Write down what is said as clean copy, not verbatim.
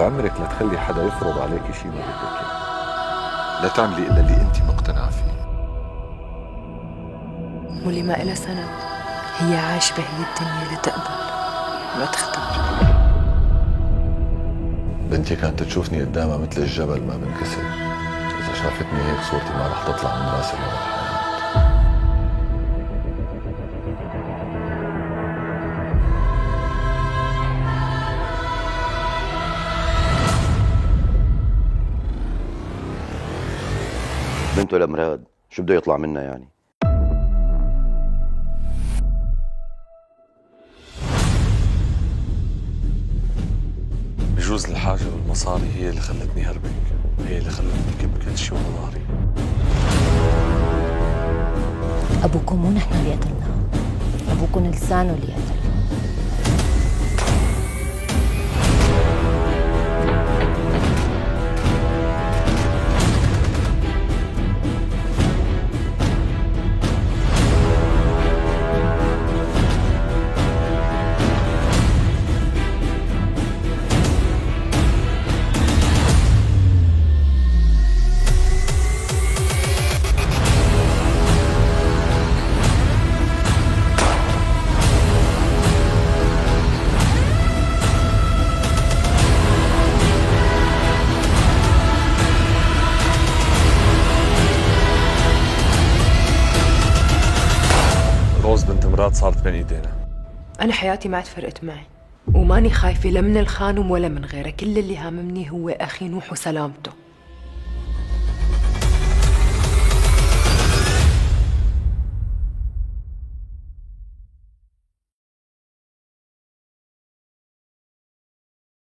بعمرك لا تخلي حدا يفرض عليك شيء ما بدك اياه. لا تعملي الا اللي انت مقتنعه فيه. واللي ما إلها سند هي عايشة بهي الدنيا لتقبل ولا تختار. بنتي كانت تشوفني قدامها مثل الجبل ما بنكسر. اذا شافتني هيك صورتي ما رح تطلع من راسي لولا الحياة. بنته لمراد شو بده يطلع منا يعني؟ بجوز الحاجة والمصاري هي اللي خلتني هربك، هي اللي خلتني كب كل شيء ورا ظهري. أبوكم مو نحن اللي قتلناه، أبوكم لسانه اللي قتل. روز بنت مراد صارت بين ايدينا. أنا حياتي ما عاد فرقت معي، وماني خايفة لا من الخانم ولا من غيره. كل اللي هاممني هو أخي نوح وسلامته.